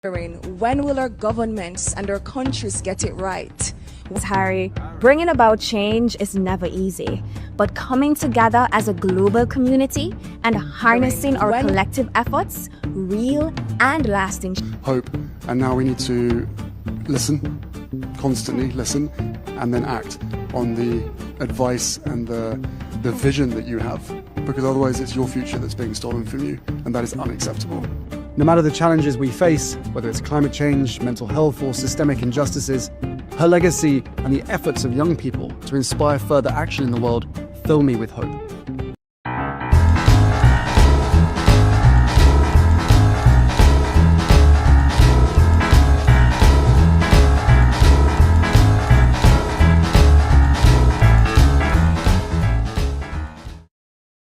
When will our governments and our countries get it right? Harry, bringing about change is never easy, but coming together as a global community and harnessing our collective efforts, real and lasting. Hope, and now we need to listen, constantly listen, and then act on the advice and the vision that you have, because otherwise it's your future that's being stolen from you, and that is unacceptable. No matter the challenges we face, whether it's climate change, mental health, or systemic injustices, her legacy and the efforts of young people to inspire further action in the world fill me with hope.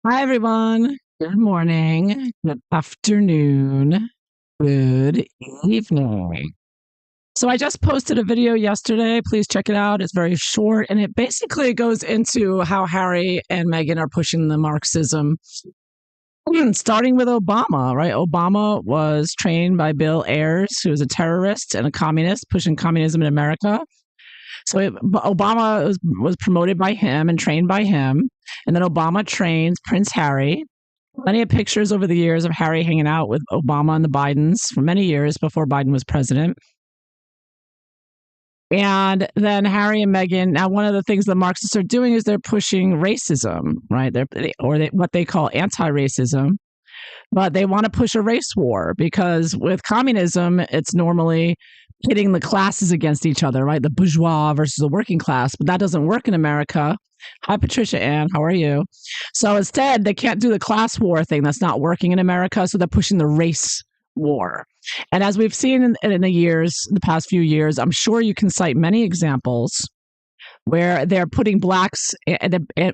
Hi, everyone. Good morning, good afternoon, good evening. So I just posted a video yesterday. Please check it out. It's very short, and it basically goes into how Harry and Meghan are pushing the Marxism, starting with Obama, right? Obama was trained by Bill Ayers, who was a terrorist and a communist, pushing communism in America. So Obama was promoted by him and trained by him. And then Obama trains Prince Harry. Plenty of pictures over the years of Harry hanging out with Obama and the Bidens for many years before Biden was president. And then Harry and Meghan, now one of the things the Marxists are doing is they're pushing racism, right? What they call anti-racism. But they want to push a race war because with communism, it's normally pitting the classes against each other, right? The bourgeois versus the working class. But that doesn't work in America. Hi, Patricia Ann. How are you? So instead, they can't do the class war thing. That's not working in America. So they're pushing the race war. And as we've seen in the past few years, I'm sure you can cite many examples where they're putting blacks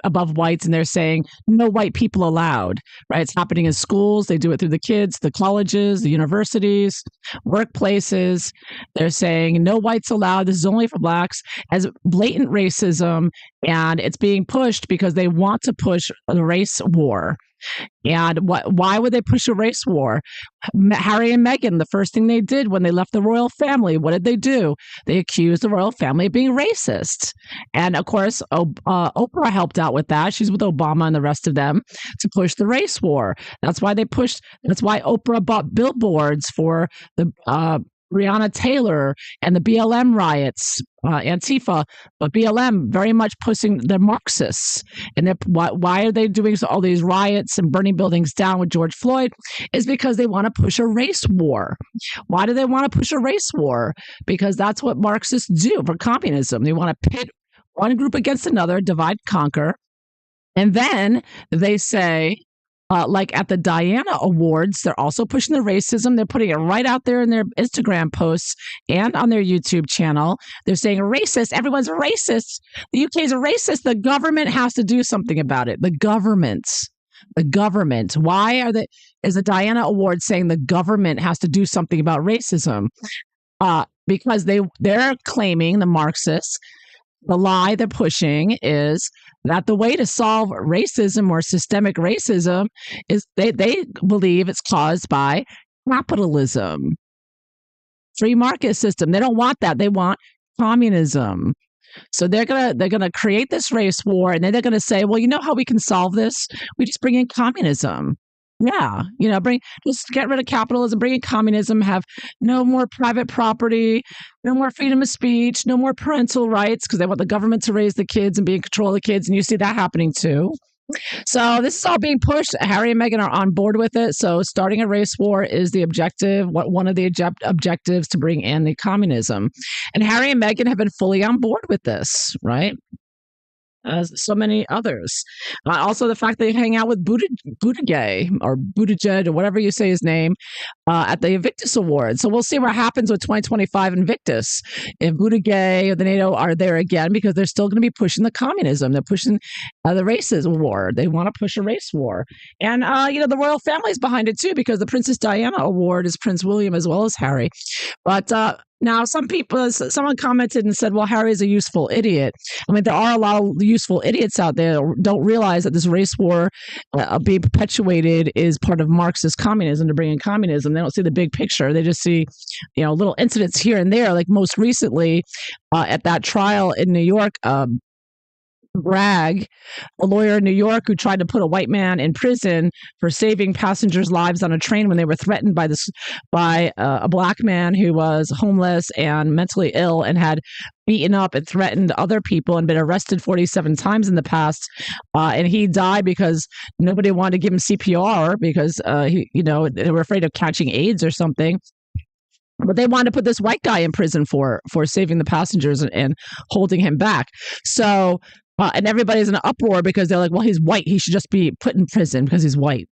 above whites and they're saying no white people allowed, right? It's happening in schools. They do it through the kids, the colleges, the universities, workplaces. They're saying no whites allowed. This is only for blacks, as blatant racism. And it's being pushed because they want to push a race war. And why would they push a race war? Harry and Meghan, the first thing they did when they left the royal family, what did they do? They accused the royal family of being racist. And of course, Oprah helped out with that. She's with Obama and the rest of them to push the race war. That's why Oprah bought billboards for the Breonna Taylor and the BLM riots, Antifa, but BLM very much pushing the Marxists. And why are they doing all these riots and burning buildings down with George Floyd? Is because they want to push a race war. Why do they want to push a race war? Because that's what Marxists do for communism. They want to pit one group against another, divide, conquer. And then they say, like at the Diana Awards, they're also pushing the racism. They're putting it right out there in their Instagram posts and on their YouTube channel. They're saying racist. Everyone's racist. The UK is a racist. The government has to do something about it. The government. Why is the Diana Award saying the government has to do something about racism? Because they're claiming, the Marxists, the lie they're pushing is that the way to solve racism or systemic racism is they believe it's caused by capitalism, free market system. They don't want that. They want communism. So they're gonna create this race war, and then they're gonna say, well, you know how we can solve this? We just bring in communism. Yeah, just get rid of capitalism, bring in communism, have no more private property, no more freedom of speech, no more parental rights, because they want the government to raise the kids and be in control of the kids. And you see that happening too. So this is all being pushed. Harry and Meghan are on board with it. So starting a race war is the objective, one of the objectives to bring in the communism. And Harry and Meghan have been fully on board with this, right? As so many others. Also, the fact they hang out with Buttigieg or Buttigieg or whatever you say his name at the Invictus Awards. So we'll see what happens with 2025 Invictus. If Buttigieg or the NATO are there again, because they're still going to be pushing the communism. They're pushing the racism war. They want to push a race war. And, the royal family's behind it too, because the Princess Diana Award is Prince William as well as Harry. But Now, someone commented and said, well, Harry's a useful idiot. I mean, there are a lot of useful idiots out there that don't realize that this race war being perpetuated is part of Marxist communism, to bring in communism. They don't see the big picture. They just see, little incidents here and there. Like most recently at that trial in New York, Bragg, a lawyer in New York who tried to put a white man in prison for saving passengers' lives on a train when they were threatened by a black man who was homeless and mentally ill and had beaten up and threatened other people and been arrested 47 times in the past. And he died because nobody wanted to give him CPR because they were afraid of catching AIDS or something. But they wanted to put this white guy in prison for saving the passengers and holding him back. So, and everybody's in an uproar because they're like, well, he's white. He should just be put in prison because he's white.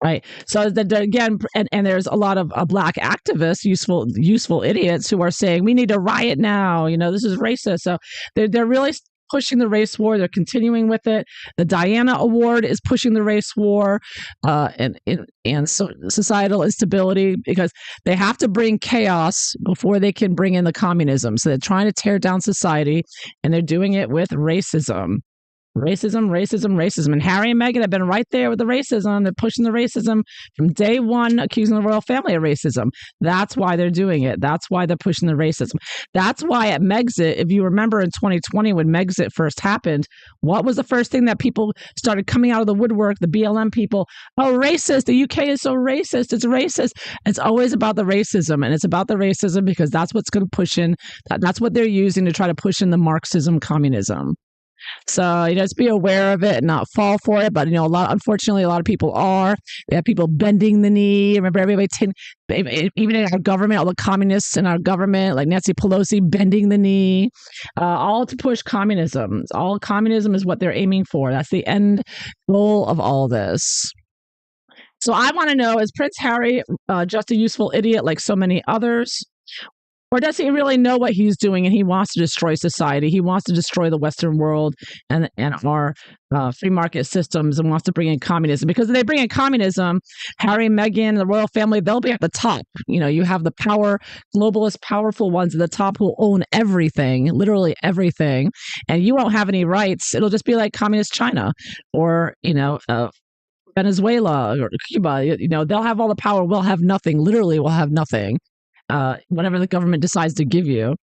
Right. So again, and there's a lot of black activists, useful idiots who are saying we need to riot now. This is racist. So they're really pushing the race war. They're continuing with it. The Diana Award is pushing the race war and societal instability because they have to bring chaos before they can bring in the communism. So they're trying to tear down society, and they're doing it with racism. Racism. And Harry and Meghan have been right there with the racism. They're pushing the racism from day one, accusing the royal family of racism. That's why they're doing it. That's why they're pushing the racism. That's why at Megxit, if you remember in 2020 when Megxit first happened, what was the first thing that people started coming out of the woodwork, the BLM people? Oh, racist. The UK is so racist. It's racist. It's always about the racism. And it's about the racism because that's what's going to push in. That's what they're using to try to push in the Marxism communism. So, just be aware of it and not fall for it. But, unfortunately, a lot of people are. We have people bending the knee. Remember, everybody, even in our government, all the communists in our government, like Nancy Pelosi, bending the knee, all to push communism. All communism is what they're aiming for. That's the end goal of all this. So I want to know, is Prince Harry just a useful idiot like so many others? Or does he really know what he's doing and he wants to destroy society? He wants to destroy the Western world and our free market systems and wants to bring in communism. Because if they bring in communism, Harry, Meghan, the royal family, they'll be at the top. You have the globalist, powerful ones at the top who own everything, literally everything. And you won't have any rights. It'll just be like communist China or, Venezuela or Cuba. They'll have all the power. We'll have nothing. Literally, we'll have nothing. Whatever the government decides to give you.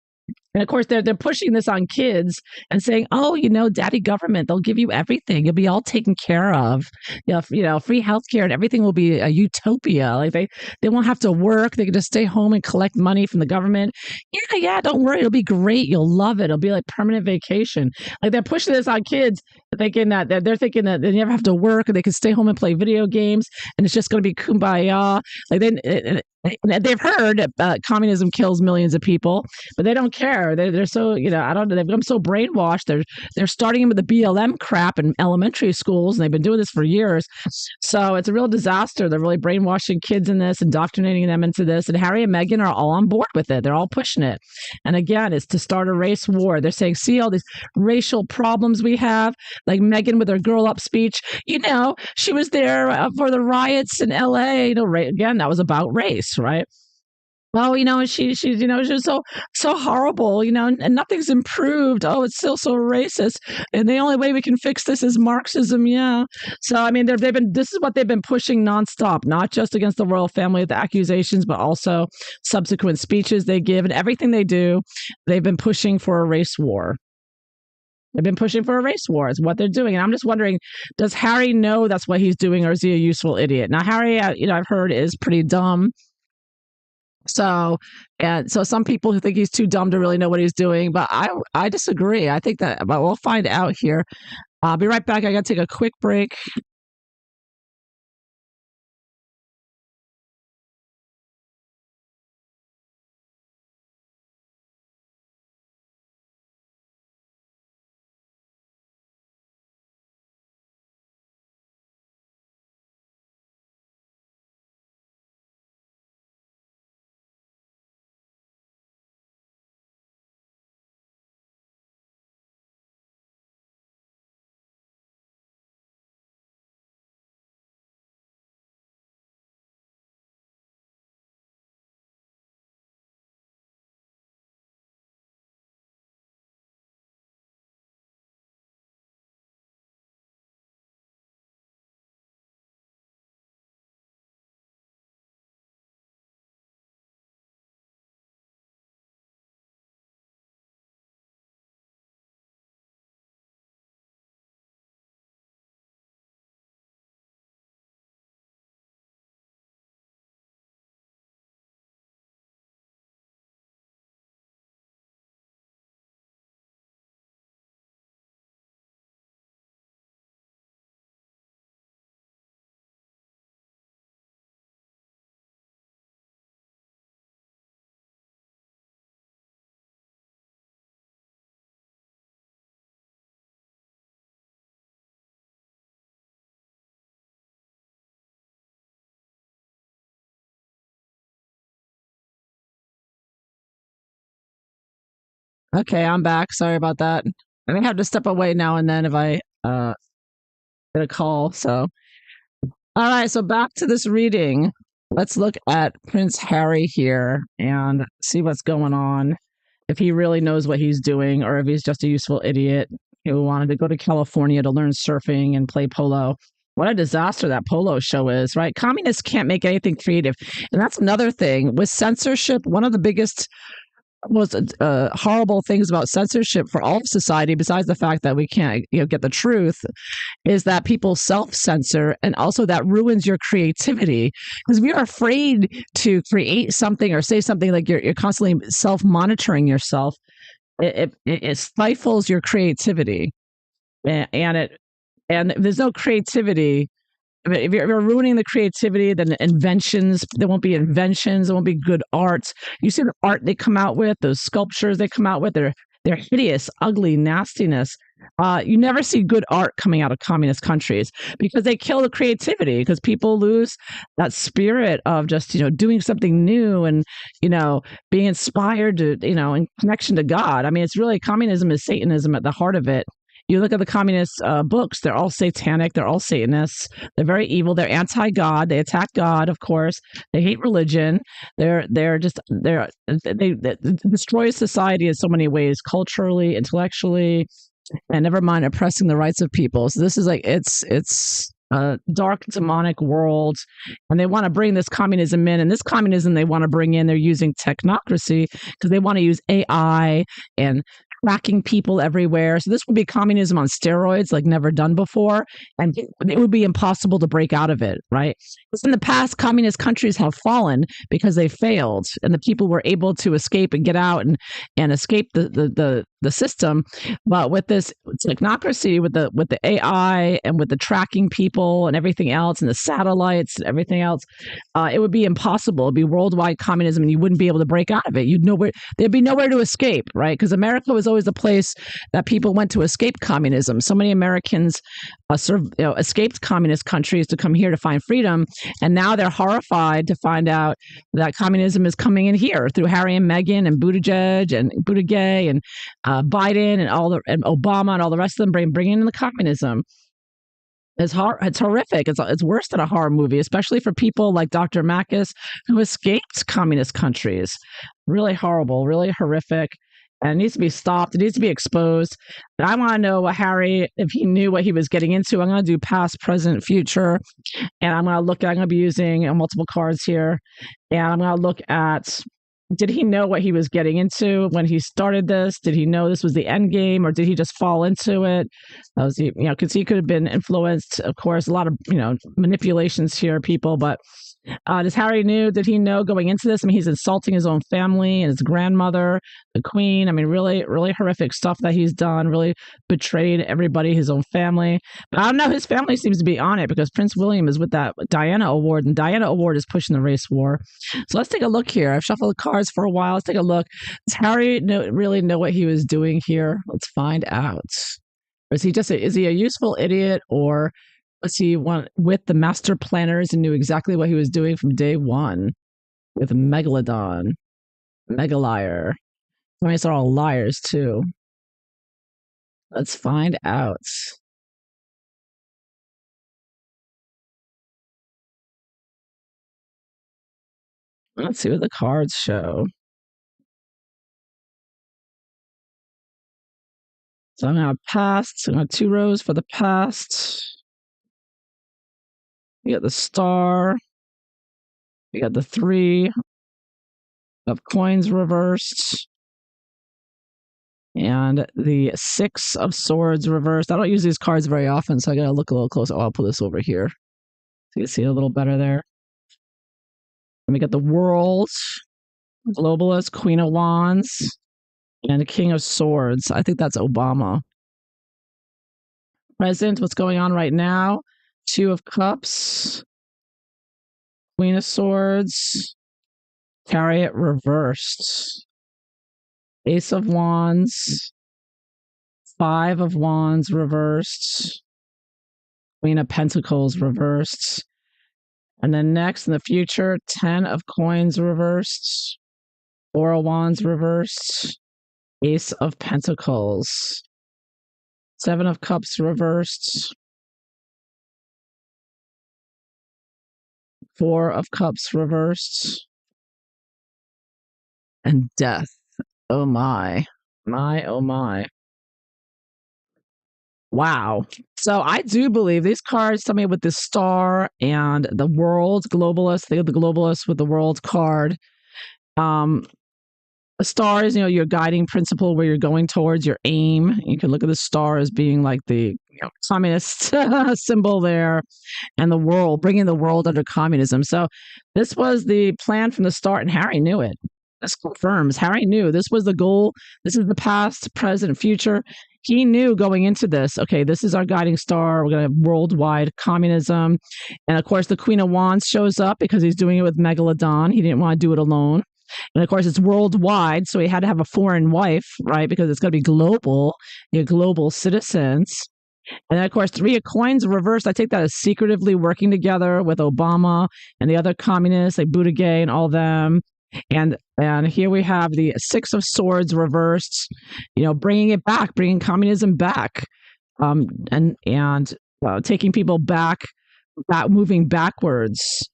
And of course, they're pushing this on kids and saying, oh, daddy government, they'll give you everything. You'll be all taken care of. Free healthcare and everything will be a utopia. Like they won't have to work. They can just stay home and collect money from the government. Yeah, don't worry. It'll be great. You'll love it. It'll be like permanent vacation. Like they're pushing this on kids, thinking that they're thinking that they never have to work and they can stay home and play video games and it's just going to be kumbaya. Like they've heard communism kills millions of people, but they don't care. They're so, I don't know. They've become so brainwashed. They're starting with the BLM crap in elementary schools, and they've been doing this for years. So it's a real disaster. They're really brainwashing kids in this, indoctrinating them into this. And Harry and Meghan are all on board with it. They're all pushing it. And again, it's to start a race war. They're saying, see all these racial problems we have, like Meghan with her girl up speech. She was there for the riots in LA. Again, that was about race, right? Oh, she's just so horrible, and nothing's improved. Oh, it's still so racist. And the only way we can fix this is Marxism. Yeah. So, I mean, this is what they've been pushing nonstop, not just against the royal family with the accusations, but also subsequent speeches they give and everything they do. They've been pushing for a race war. They've been pushing for a race war is what they're doing. And I'm just wondering, does Harry know that's what he's doing, or is he a useful idiot? Now, Harry, I've heard is pretty dumb. So some people who think he's too dumb to really know what he's doing, but I disagree. I think that, but we'll find out here. I'll be right back. I got to take a quick break. Okay, I'm back. Sorry about that. I may have to step away now and then if I get a call. So, all right. So back to this reading. Let's look at Prince Harry here and see what's going on. If he really knows what he's doing, or if he's just a useful idiot who wanted to go to California to learn surfing and play polo. What a disaster that polo show is, right? Communists can't make anything creative. And that's another thing with censorship. One of the biggest most horrible things about censorship for all of society, besides the fact that we can't get the truth, is that people self-censor, and also that ruins your creativity, because if you're afraid to create something or say something, like you're constantly self-monitoring yourself, it stifles your creativity, and if there's no creativity, I mean, if you're ruining the creativity, then there won't be inventions, there won't be good art. You see the art they come out with, those sculptures they come out with, they're hideous, ugly nastiness. You never see good art coming out of communist countries because they kill the creativity, because people lose that spirit of just, doing something new and, being inspired to, in connection to God. I mean, it's really, communism is Satanism at the heart of it. You look at the communist books, they're all satanic. They're all Satanists. They're very evil. They're anti-God. They attack God, of course. They hate religion. They destroy society in so many ways, culturally, intellectually, and never mind oppressing the rights of people. So this is like, it's a dark, demonic world, and they want to bring this communism in. And this communism they want to bring in, they're using technocracy because they want to use AI and tracking people everywhere. So this would be communism on steroids, like never done before, and it would be impossible to break out of it, right? Because in the past, communist countries have fallen because they failed, and the people were able to escape and get out and escape the system. But with this technocracy, with the AI and with the tracking people and everything else, and the satellites and everything else, it would be impossible. It'd be worldwide communism, and you wouldn't be able to break out of it. There'd be nowhere to escape, right? Because America was always the place that people went to escape communism. So many Americans escaped communist countries to come here to find freedom, and now they're horrified to find out that communism is coming in here through Harry and Meghan and Buttigieg and Biden and Obama and all the rest of them bringing in the communism. It's horrific. It's worse than a horror movie, especially for people like Dr. Makis, who escaped communist countries. Really horrible, really horrific. And it needs to be stopped. It needs to be exposed. And I want to know what Harry, if he knew what he was getting into. I'm going to do past, present, future. And I'm going to be using multiple cards here. And I'm going to look at, did he know what he was getting into when he started this? Did he know this was the end game, or did he just fall into it? Because he could have been influenced. Of course, a lot of manipulations here, people. But did he know going into this? I mean, he's insulting his own family and his grandmother, the queen. I mean, really, really horrific stuff that he's done. Really betrayed everybody, his own family. But I don't know. His family seems to be on it because Prince William is with that Diana Award, and Diana Award is pushing the race war. So let's take a look here. I've shuffled the cards for a while. Let's take a look. Does Harry really know what he was doing here? Let's find out. Or is he a useful idiot, or was he with the master planners and knew exactly what he was doing from day one with Megalodon, Megaliar? I mean, they're all liars too. Let's find out. Let's see what the cards show. So I'm going to have past. So I'm going to have 2 rows for the past. We got the star. We got the 3 of coins reversed. And the 6 of swords reversed. I don't use these cards very often, so I got to look a little closer. Oh, I'll put this over here so you can see it a little better there. And we got the world, globalist, Queen of Wands, and the King of Swords. I think that's Obama. Present, what's going on right now? 2 of Cups, Queen of Swords, Chariot reversed, Ace of Wands, 5 of Wands reversed, Queen of Pentacles reversed, and then next in the future, 10 of Coins reversed, 4 of Wands reversed, Ace of Pentacles. Seven of Cups reversed. Four of Cups reversed. And Death. Oh my. Oh my. Wow. So I do believe these cards tell me with the star and the world globalist, the globalist with the world card. A star is, your guiding principle where you're going towards your aim. You can look at the star as being like the communist symbol there, and the world, bringing the world under communism. So this was the plan from the start, and Harry knew it. This confirms Harry knew this was the goal. This is the past, present, future. He knew going into this, okay, this is our guiding star. We're going to have worldwide communism. And of course, the Queen of Wands shows up because he's doing it with Megalodon. He didn't want to do it alone. And of course, it's worldwide. So he had to have a foreign wife, right? Because it's going to be global, global citizens. And then, of course, Three of Coins reversed. I take that as secretively working together with Obama and the other communists like Buttigieg and all them. And here we have the Six of Swords reversed, bringing it back, bringing communism back, and taking people back, moving backwards.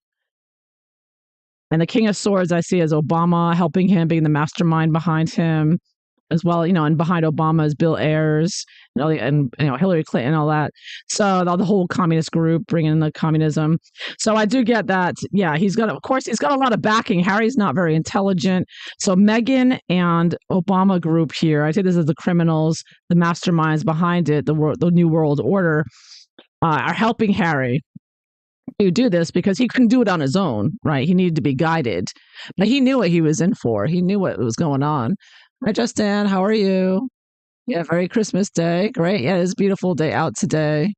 And the King of Swords I see as Obama, helping him, being the mastermind behind him as well, and behind Obama is Bill Ayers and Hillary Clinton, all that. So the whole communist group bringing in the communism. So I do get that. Yeah, he's got a lot of backing. Harry's not very intelligent. So Meghan and Obama group here, I say this is the criminals, the masterminds behind it, the New World Order, are helping Harry to do this because he couldn't do it on his own, right? He needed to be guided. But he knew what he was in for. He knew what was going on. Hi, Justin. How are you? Yeah, very Christmas day. Great. Yeah, it's a beautiful day out today.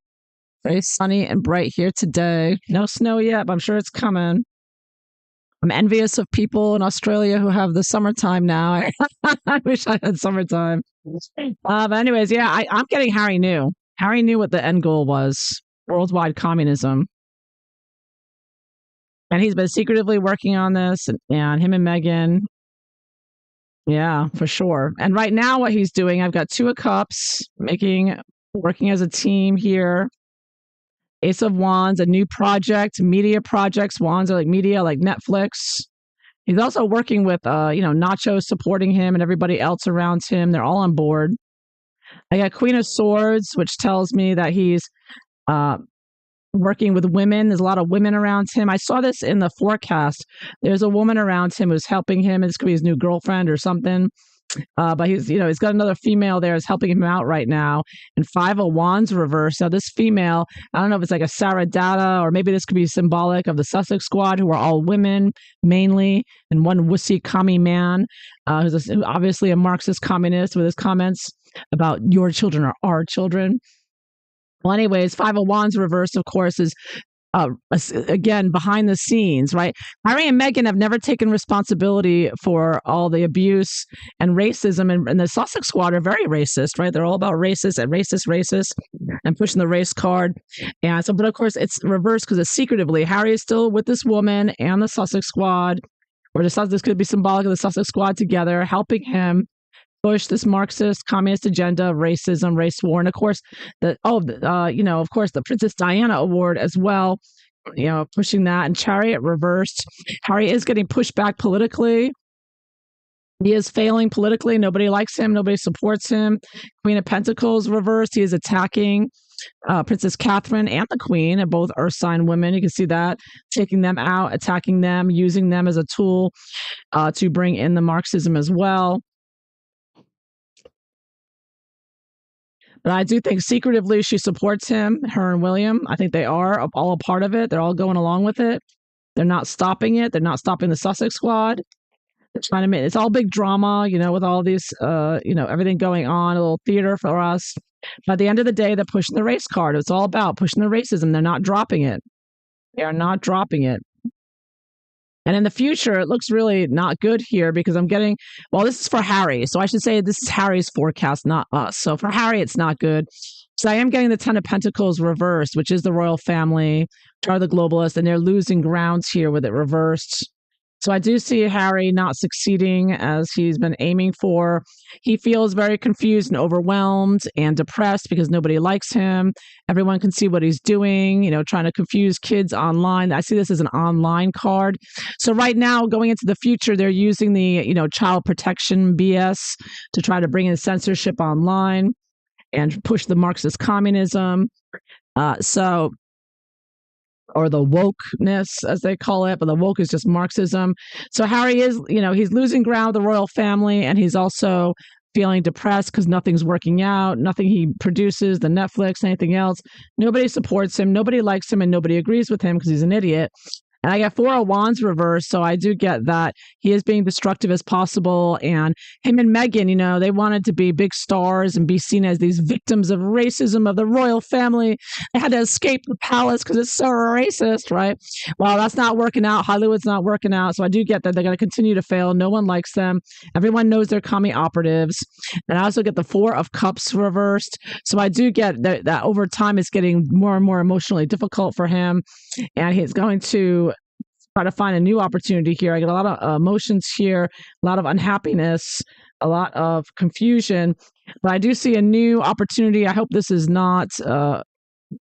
Very sunny and bright here today. No snow yet, but I'm sure it's coming. I'm envious of people in Australia who have the summertime now. I wish I had summertime. But anyways, yeah, I'm getting Harry knew. Harry knew what the end goal was. Worldwide communism. And he's been secretively working on this, and him and Meghan. Yeah, for sure. And right now what he's doing, I've got Two of Cups, working as a team here. Ace of Wands, a new project, media projects. Wands are like media, like Netflix. He's also working with, Nacho supporting him and everybody else around him. They're all on board. I got Queen of Swords, which tells me that he's working with women. There's a lot of women around him. I saw this in the forecast. There's a woman around him who's helping him. This could be his new girlfriend or something. But he's got another female there who's helping him out right now. And Five of Wands reversed. Now this female, I don't know if it's like a Sarah Data, or maybe this could be symbolic of the Sussex Squad, who are all women mainly, and one wussy commie man who's obviously a Marxist communist with his comments about your children are our children. Well, anyways, Five of Wands reversed, of course, is again behind the scenes, right? Harry and Meghan have never taken responsibility for all the abuse and racism, and the Sussex Squad are very racist, right? They're all about racist, and pushing the race card. And so, but of course, it's reversed because it's secretively. Harry is still with this woman and the Sussex Squad, or this could be symbolic of the Sussex Squad together, helping him push this Marxist communist agenda of racism, race war, and of course the Princess Diana Award as well, pushing that. And Chariot reversed. Harry is getting pushed back politically. He is failing politically. Nobody likes him. Nobody supports him. Queen of Pentacles reversed. He is attacking Princess Catherine and the Queen, and both Earth sign women. You can see that, taking them out, attacking them, using them as a tool to bring in the Marxism as well. But I do think secretively she supports him, her and William. I think they are all a part of it. They're all going along with it. They're not stopping it. They're not stopping the Sussex Squad. They're trying to make it's all big drama, with all these, everything going on, a little theater for us. But at the end of the day, they're pushing the race card. It's all about pushing the racism. They're not dropping it. They are not dropping it. And in the future, it looks really not good here because I'm getting, this is for Harry. So I should say this is Harry's forecast, not us. So for Harry, it's not good. So I am getting the Ten of Pentacles reversed, which is the royal family, which are the globalists, and they're losing grounds here with it reversed. So I do see Harry not succeeding as he's been aiming for. He feels very confused and overwhelmed and depressed because nobody likes him. Everyone can see what he's doing, trying to confuse kids online. I see this as an online card. So right now, going into the future, they're using the, child protection BS to try to bring in censorship online and push the Marxist communism. Or the wokeness, as they call it, but the woke is just Marxism. So Harry is, he's losing ground with the royal family, and he's also feeling depressed because nothing's working out, nothing he produces, the Netflix, anything else. Nobody supports him, nobody likes him, and nobody agrees with him because he's an idiot. And I get 4 of Wands reversed, so I do get that he is being destructive as possible. And him and Meghan, they wanted to be big stars and be seen as these victims of racism of the royal family. They had to escape the palace because it's so racist, right? Well, that's not working out. Hollywood's not working out. So I do get that they're going to continue to fail. No one likes them. Everyone knows they're commie operatives. And I also get the 4 of Cups reversed. So I do get that over time it's getting more and more emotionally difficult for him. And he's going to try to find a new opportunity here. I get a lot of emotions here, a lot of unhappiness, a lot of confusion, but I do see a new opportunity. I hope this is not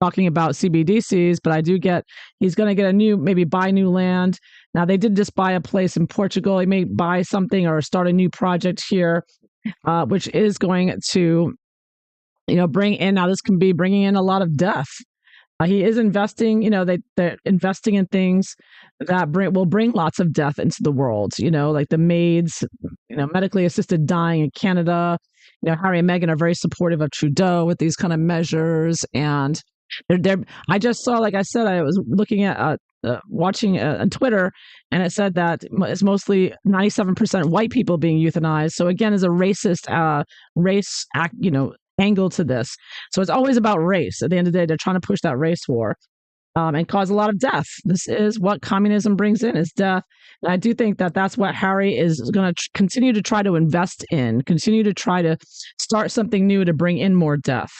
talking about CBDCs, but I do get he's going to get maybe buy new land. Now, they did just buy a place in Portugal. He may buy something or start a new project here, which is going to, bring in, now this can be bringing in a lot of death. He is investing, they're investing in things that will bring lots of death into the world, like the maids, medically assisted dying in Canada. Harry and Meghan are very supportive of Trudeau with these kind of measures. And I just saw, like I said, I was looking at, watching on Twitter, and it said that it's mostly 97% white people being euthanized. So again, is a racist race act, angle to this. So it's always about race. At the end of the day, they're trying to push that race war and cause a lot of death. This is what communism brings in, is death. And I do think that that's what Harry is going to continue to try to invest in, continue to try to start something new to bring in more death.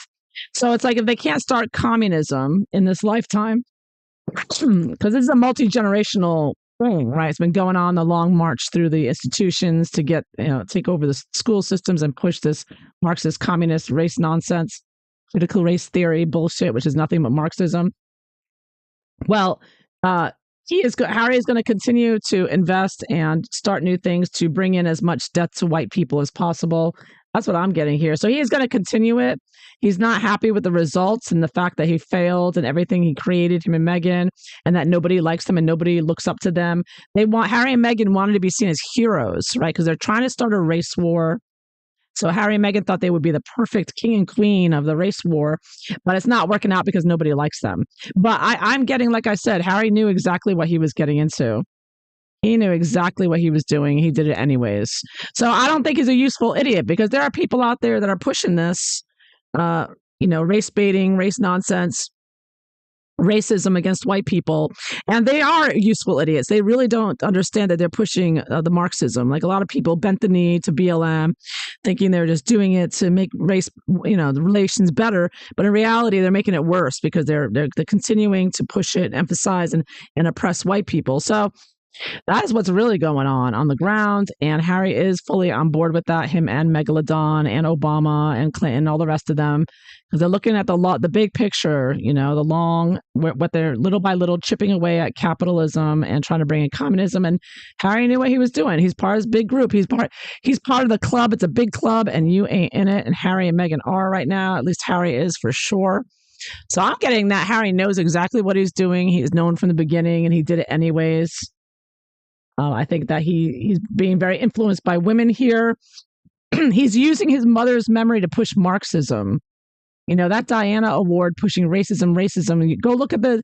So it's like if they can't start communism in this lifetime, because this is a multi-generational thing, right? It's been going on the long march through the institutions to get, take over the school systems and push this Marxist communist race nonsense, critical race theory bullshit, which is nothing but Marxism. Well, Harry is going to continue to invest and start new things to bring in as much death to white people as possible. That's what I'm getting here. So he is going to continue it. He's not happy with the results and the fact that he failed and everything he created, him and Meghan, and that nobody likes them and nobody looks up to them. Harry and Meghan wanted to be seen as heroes, right? Because they're trying to start a race war. So Harry and Meghan thought they would be the perfect king and queen of the race war, but it's not working out because nobody likes them. But I'm getting, like I said, Harry knew exactly what he was getting into. He knew exactly what he was doing. He did it anyways. So I don't think he's a useful idiot, because there are people out there that are pushing this, race baiting, race nonsense, racism against white people. And they are useful idiots. They really don't understand that they're pushing the Marxism. Like a lot of people bent the knee to BLM, thinking they're just doing it to make race, the relations better. But in reality, they're making it worse because they're continuing to push it, emphasize and oppress white people. So that is what's really going on the ground, and Harry is fully on board with that. Him and Megalodon and Obama and Clinton, all the rest of them, because they're looking at the big picture. What they're little by little chipping away at capitalism and trying to bring in communism. And Harry knew what he was doing. He's part of this big group. He's part of the club. It's a big club, and you ain't in it. And Harry and Meghan are right now. At least Harry is for sure. So I'm getting that Harry knows exactly what he's doing. He's known from the beginning, and he did it anyways. I think that he's being very influenced by women here. He's using his mother's memory to push Marxism. That Diana Award pushing racism. You go look at the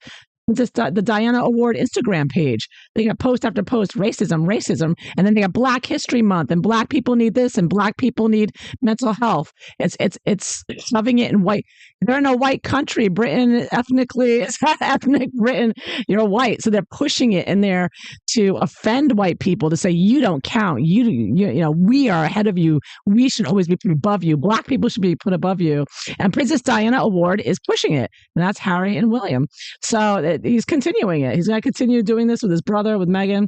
Diana Award Instagram page. They got post after post, racism. And then they got Black History Month, and Black people need this, and Black people need mental health. It's shoving it in white. They're in a white country. Britain, ethnically, it's not ethnic Britain. You're white. So they're pushing it in there to offend white people, to say, you don't count. We are ahead of you. We should always be put above you. Black people should be put above you. And Princess Diana Award is pushing it. And that's Harry and William. So he's continuing it. He's going to continue doing this with his brother, with Meghan.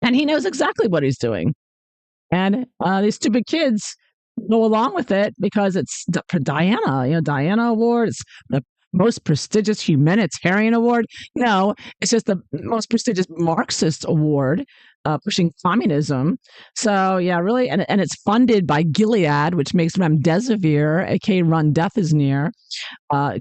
And he knows exactly what he's doing. And these stupid kids go along with it because it's for Diana, Diana Award. It's the most prestigious humanitarian award. No, it's just the most prestigious Marxist award pushing communism. So, yeah, really. And it's funded by Gilead, which makes remdesivir, aka Run Death is Near,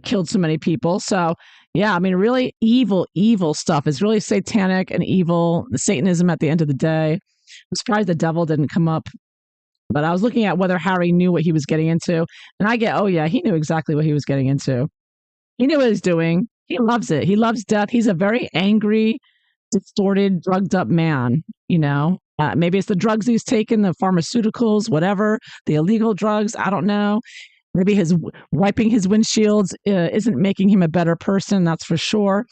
killed so many people. So, yeah, I mean, really evil, evil stuff. It's really satanic and evil, Satanism at the end of the day. I'm surprised the devil didn't come up. But I was looking at whether Harry knew what he was getting into. And I get, oh, yeah, he knew exactly what he was getting into. He knew what he was doing. He loves it. He loves death. He's a very angry, distorted, drugged up man, Maybe it's the drugs he's taken, the pharmaceuticals, whatever, the illegal drugs. I don't know. Maybe his wiping his windshields isn't making him a better person, that's for sure.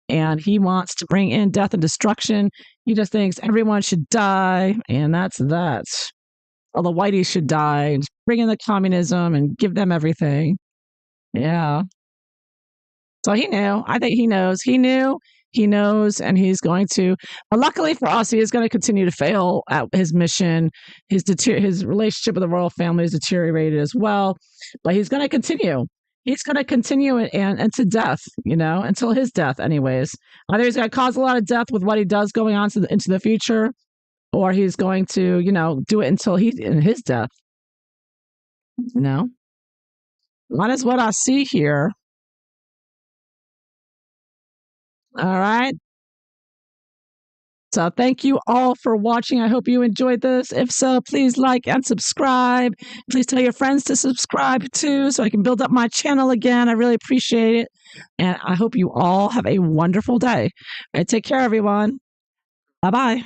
And he wants to bring in death and destruction. He just thinks everyone should die, and that's that. All the whiteys should die, and bring in the communism and give them everything. Yeah. So he knew. I think he knows. He knew. He knows, and he's going to. Luckily for us, he is going to continue to fail at his mission. His relationship with the royal family is deteriorated as well, but he's going to continue. He's going to continue and to death, until his death, anyways. Either he's going to cause a lot of death with what he does going on into the future, or he's going to, do it until he's in his death. That is what I see here. All right. So thank you all for watching. I hope you enjoyed this. If so, please like and subscribe. Please tell your friends to subscribe too, so I can build up my channel again. I really appreciate it. And I hope you all have a wonderful day. All right, take care, everyone. Bye-bye.